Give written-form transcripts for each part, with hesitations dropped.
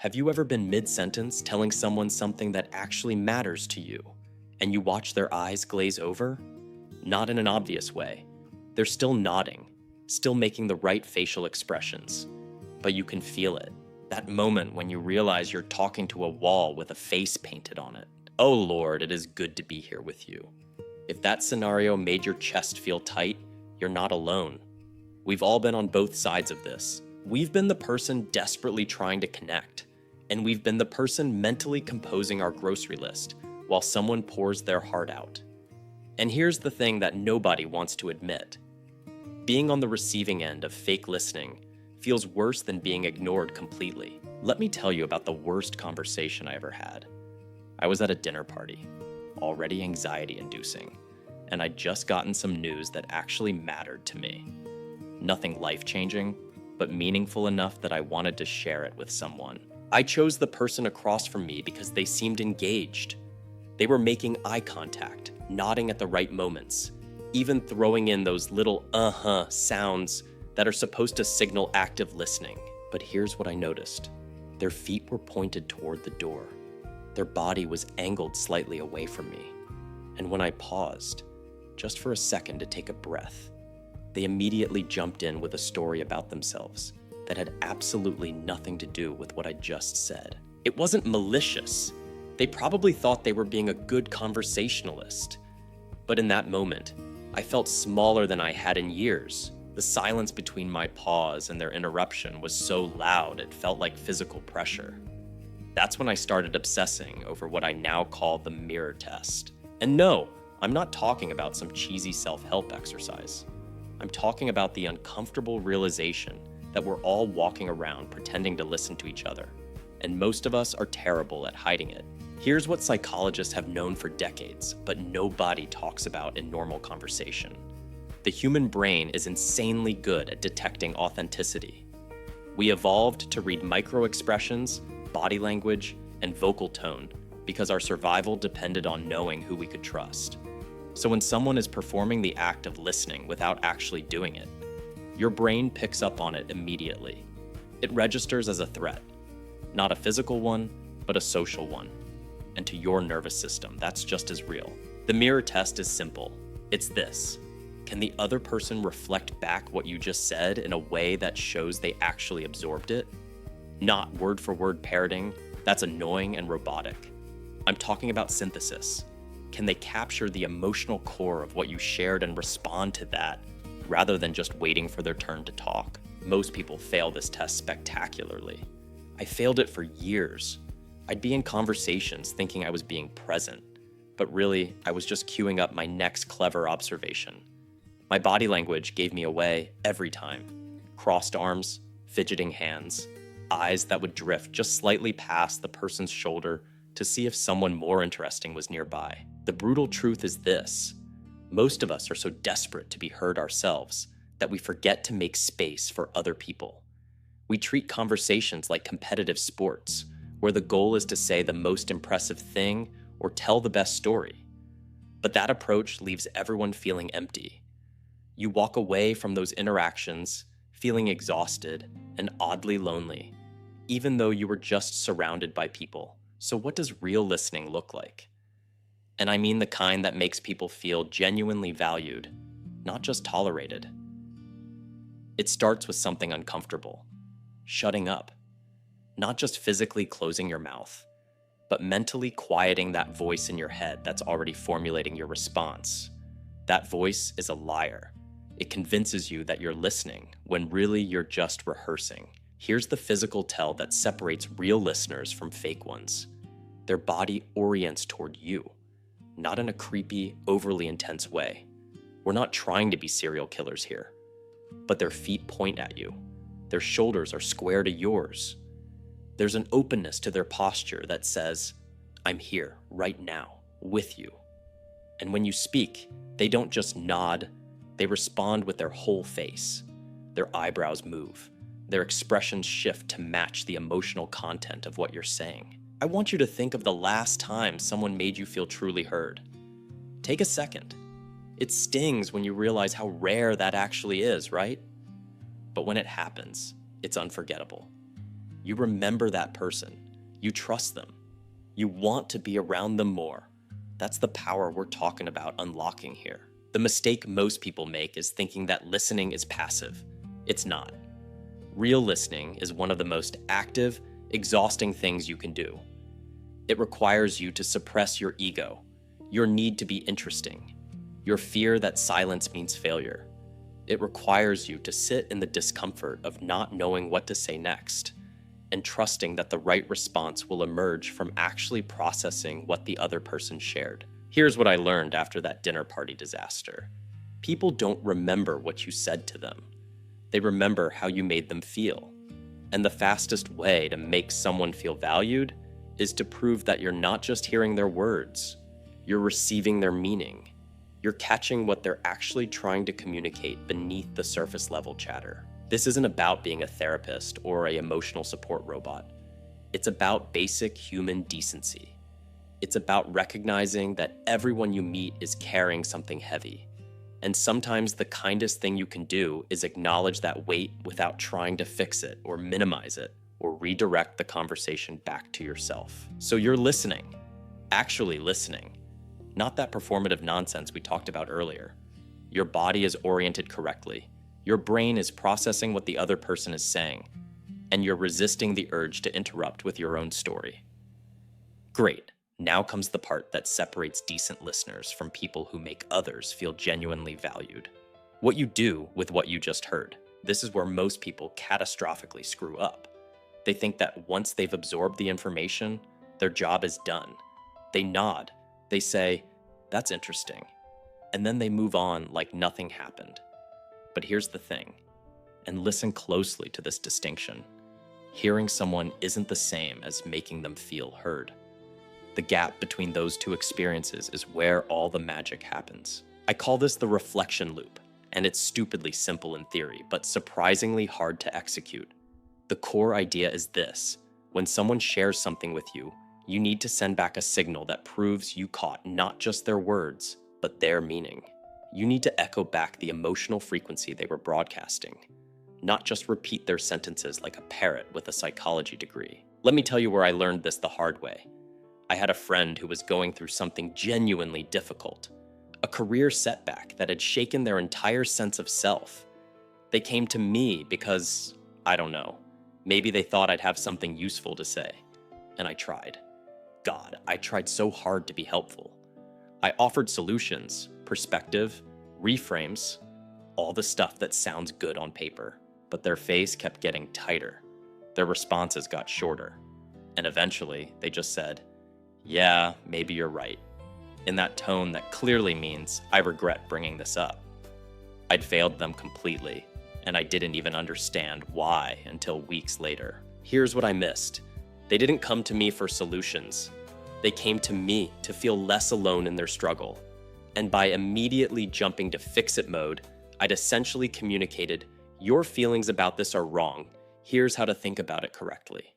Have you ever been mid-sentence telling someone something that actually matters to you, and you watch their eyes glaze over? Not in an obvious way. They're still nodding, still making the right facial expressions, but you can feel it. That moment when you realize you're talking to a wall with a face painted on it. Oh Lord, it is good to be here with you. If that scenario made your chest feel tight, you're not alone. We've all been on both sides of this. We've been the person desperately trying to connect, and we've been the person mentally composing our grocery list while someone pours their heart out. And here's the thing that nobody wants to admit. Being on the receiving end of fake listening feels worse than being ignored completely. Let me tell you about the worst conversation I ever had. I was at a dinner party, already anxiety-inducing, and I'd just gotten some news that actually mattered to me. Nothing life-changing, but meaningful enough that I wanted to share it with someone. I chose the person across from me because they seemed engaged. They were making eye contact, nodding at the right moments, even throwing in those little uh-huh sounds that are supposed to signal active listening. But here's what I noticed. Their feet were pointed toward the door. Their body was angled slightly away from me. And when I paused, just for a second to take a breath, they immediately jumped in with a story about themselves that had absolutely nothing to do with what I just said. It wasn't malicious. They probably thought they were being a good conversationalist. But in that moment, I felt smaller than I had in years. The silence between my pause and their interruption was so loud it felt like physical pressure. That's when I started obsessing over what I now call the mirror test. And no, I'm not talking about some cheesy self-help exercise. I'm talking about the uncomfortable realization that we're all walking around pretending to listen to each other, and most of us are terrible at hiding it. Here's what psychologists have known for decades, but nobody talks about in normal conversation. The human brain is insanely good at detecting authenticity. We evolved to read micro-expressions, body language, and vocal tone because our survival depended on knowing who we could trust. So when someone is performing the act of listening without actually doing it, your brain picks up on it immediately. It registers as a threat, not a physical one, but a social one. And to your nervous system, that's just as real. The mirror test is simple. It's this. Can the other person reflect back what you just said in a way that shows they actually absorbed it? Not word-for-word parroting. That's annoying and robotic. I'm talking about synthesis. Can they capture the emotional core of what you shared and respond to that, rather than just waiting for their turn to talk? Most people fail this test spectacularly. I failed it for years. I'd be in conversations thinking I was being present, but really, I was just queuing up my next clever observation. My body language gave me away every time. Crossed arms, fidgeting hands, eyes that would drift just slightly past the person's shoulder to see if someone more interesting was nearby. The brutal truth is this. Most of us are so desperate to be heard ourselves that we forget to make space for other people. We treat conversations like competitive sports, where the goal is to say the most impressive thing or tell the best story. But that approach leaves everyone feeling empty. You walk away from those interactions feeling exhausted and oddly lonely, even though you were just surrounded by people. So what does real listening look like? And I mean the kind that makes people feel genuinely valued, not just tolerated. It starts with something uncomfortable. Shutting up. Not just physically closing your mouth, but mentally quieting that voice in your head that's already formulating your response. That voice is a liar. It convinces you that you're listening when really you're just rehearsing. Here's the physical tell that separates real listeners from fake ones. Their body orients toward you, not in a creepy, overly intense way. We're not trying to be serial killers here, but their feet point at you. Their shoulders are square to yours. There's an openness to their posture that says, I'm here right now with you. And when you speak, they don't just nod, they respond with their whole face. Their eyebrows move. Their expressions shift to match the emotional content of what you're saying. I want you to think of the last time someone made you feel truly heard. Take a second. It stings when you realize how rare that actually is, right? But when it happens, it's unforgettable. You remember that person. You trust them. You want to be around them more. That's the power we're talking about unlocking here. The mistake most people make is thinking that listening is passive. It's not. Real listening is one of the most active, exhausting things you can do. It requires you to suppress your ego, your need to be interesting, your fear that silence means failure. It requires you to sit in the discomfort of not knowing what to say next, and trusting that the right response will emerge from actually processing what the other person shared. Here's what I learned after that dinner party disaster. People don't remember what you said to them. They remember how you made them feel. And the fastest way to make someone feel valued is to prove that you're not just hearing their words, you're receiving their meaning. You're catching what they're actually trying to communicate beneath the surface level chatter. This isn't about being a therapist or an emotional support robot. It's about basic human decency. It's about recognizing that everyone you meet is carrying something heavy. And sometimes the kindest thing you can do is acknowledge that weight without trying to fix it or minimize it or redirect the conversation back to yourself. So you're listening, actually listening, not that performative nonsense we talked about earlier. Your body is oriented correctly. Your brain is processing what the other person is saying, and you're resisting the urge to interrupt with your own story. Great. Now comes the part that separates decent listeners from people who make others feel genuinely valued. What you do with what you just heard. This is where most people catastrophically screw up. They think that once they've absorbed the information, their job is done. They nod. They say, "That's interesting." And then they move on like nothing happened. But here's the thing, and listen closely to this distinction. Hearing someone isn't the same as making them feel heard. The gap between those two experiences is where all the magic happens. I call this the reflection loop, and it's stupidly simple in theory, but surprisingly hard to execute. The core idea is this: when someone shares something with you, you need to send back a signal that proves you caught not just their words, but their meaning. You need to echo back the emotional frequency they were broadcasting, not just repeat their sentences like a parrot with a psychology degree. Let me tell you where I learned this the hard way. I had a friend who was going through something genuinely difficult, a career setback that had shaken their entire sense of self. They came to me because, I don't know, maybe they thought I'd have something useful to say. And I tried. God, I tried so hard to be helpful. I offered solutions, perspective, reframes, all the stuff that sounds good on paper, but their face kept getting tighter. Their responses got shorter. And eventually, they just said, "Yeah, maybe you're right," in that tone that clearly means, "I regret bringing this up." I'd failed them completely, and I didn't even understand why until weeks later. Here's what I missed. They didn't come to me for solutions. They came to me to feel less alone in their struggle. And by immediately jumping to fix-it mode, I'd essentially communicated, "Your feelings about this are wrong. Here's how to think about it correctly."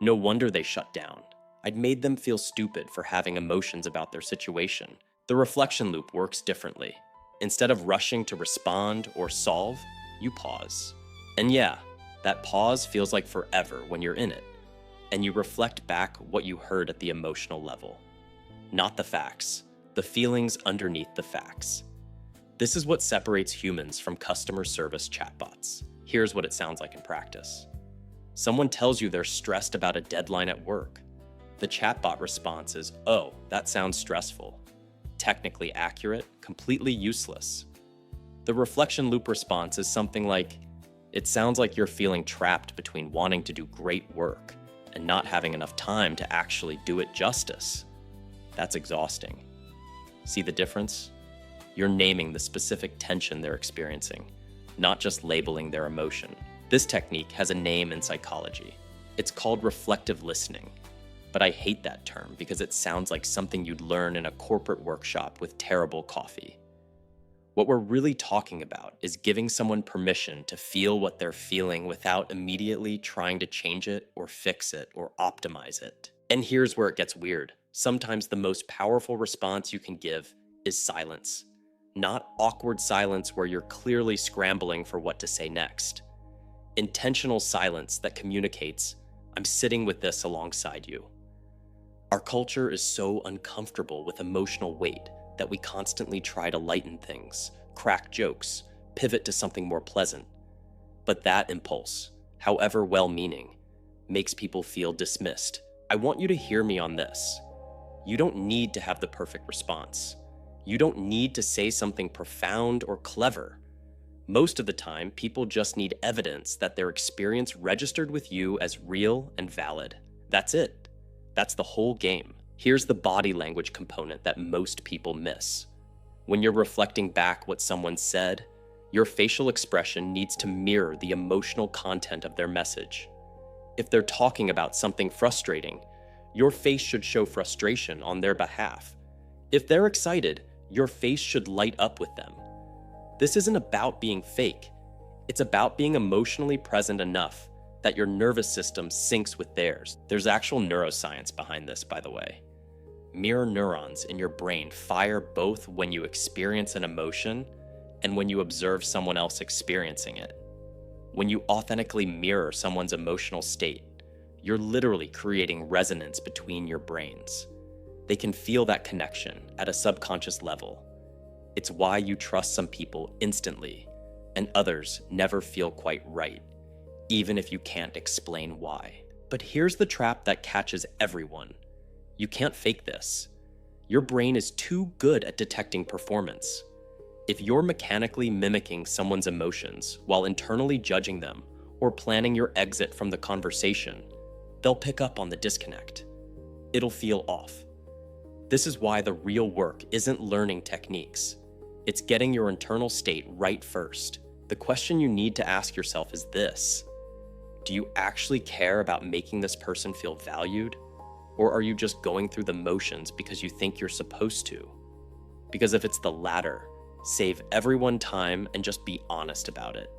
No wonder they shut down. I'd made them feel stupid for having emotions about their situation. The reflection loop works differently. Instead of rushing to respond or solve, you pause. And yeah, that pause feels like forever when you're in it. And you reflect back what you heard at the emotional level. Not the facts, the feelings underneath the facts. This is what separates humans from customer service chatbots. Here's what it sounds like in practice. Someone tells you they're stressed about a deadline at work. The chatbot response is, "Oh, that sounds stressful." Technically accurate, completely useless. The reflection loop response is something like, "It sounds like you're feeling trapped between wanting to do great work and not having enough time to actually do it justice." That's exhausting. See the difference? You're naming the specific tension they're experiencing, not just labeling their emotion. This technique has a name in psychology. It's called reflective listening. But I hate that term because it sounds like something you'd learn in a corporate workshop with terrible coffee. What we're really talking about is giving someone permission to feel what they're feeling without immediately trying to change it or fix it or optimize it. And here's where it gets weird. Sometimes the most powerful response you can give is silence. Not awkward silence where you're clearly scrambling for what to say next. Intentional silence that communicates, I'm sitting with this alongside you. Our culture is so uncomfortable with emotional weight that we constantly try to lighten things, crack jokes, pivot to something more pleasant. But that impulse, however well-meaning, makes people feel dismissed. I want you to hear me on this. You don't need to have the perfect response. You don't need to say something profound or clever. Most of the time, people just need evidence that their experience registered with you as real and valid. That's it. That's the whole game. Here's the body language component that most people miss. When you're reflecting back what someone said, your facial expression needs to mirror the emotional content of their message. If they're talking about something frustrating, your face should show frustration on their behalf. If they're excited, your face should light up with them. This isn't about being fake. It's about being emotionally present enough that your nervous system syncs with theirs. There's actual neuroscience behind this, by the way. Mirror neurons in your brain fire both when you experience an emotion and when you observe someone else experiencing it. When you authentically mirror someone's emotional state, you're literally creating resonance between your brains. They can feel that connection at a subconscious level. It's why you trust some people instantly and others never feel quite right, even if you can't explain why. But here's the trap that catches everyone. You can't fake this. Your brain is too good at detecting performance. If you're mechanically mimicking someone's emotions while internally judging them or planning your exit from the conversation, they'll pick up on the disconnect. It'll feel off. This is why the real work isn't learning techniques. It's getting your internal state right first. The question you need to ask yourself is this: do you actually care about making this person feel valued? Or are you just going through the motions because you think you're supposed to? Because if it's the latter, save everyone time and just be honest about it.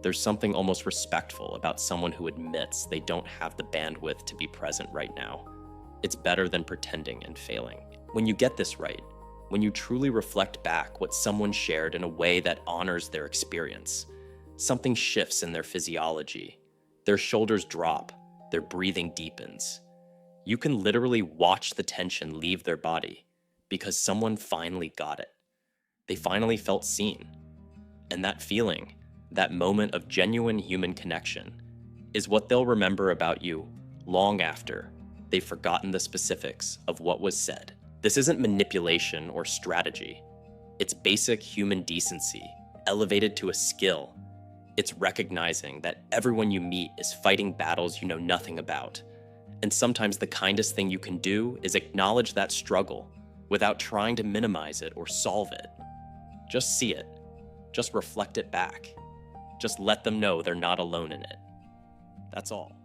There's something almost respectful about someone who admits they don't have the bandwidth to be present right now. It's better than pretending and failing. When you get this right, when you truly reflect back what someone shared in a way that honors their experience, something shifts in their physiology. Their shoulders drop, their breathing deepens. You can literally watch the tension leave their body because someone finally got it. They finally felt seen. And that feeling, that moment of genuine human connection, is what they'll remember about you long after they've forgotten the specifics of what was said. This isn't manipulation or strategy. It's basic human decency, elevated to a skill. It's recognizing that everyone you meet is fighting battles you know nothing about. And sometimes the kindest thing you can do is acknowledge that struggle without trying to minimize it or solve it. Just see it. Just reflect it back. Just let them know they're not alone in it. That's all.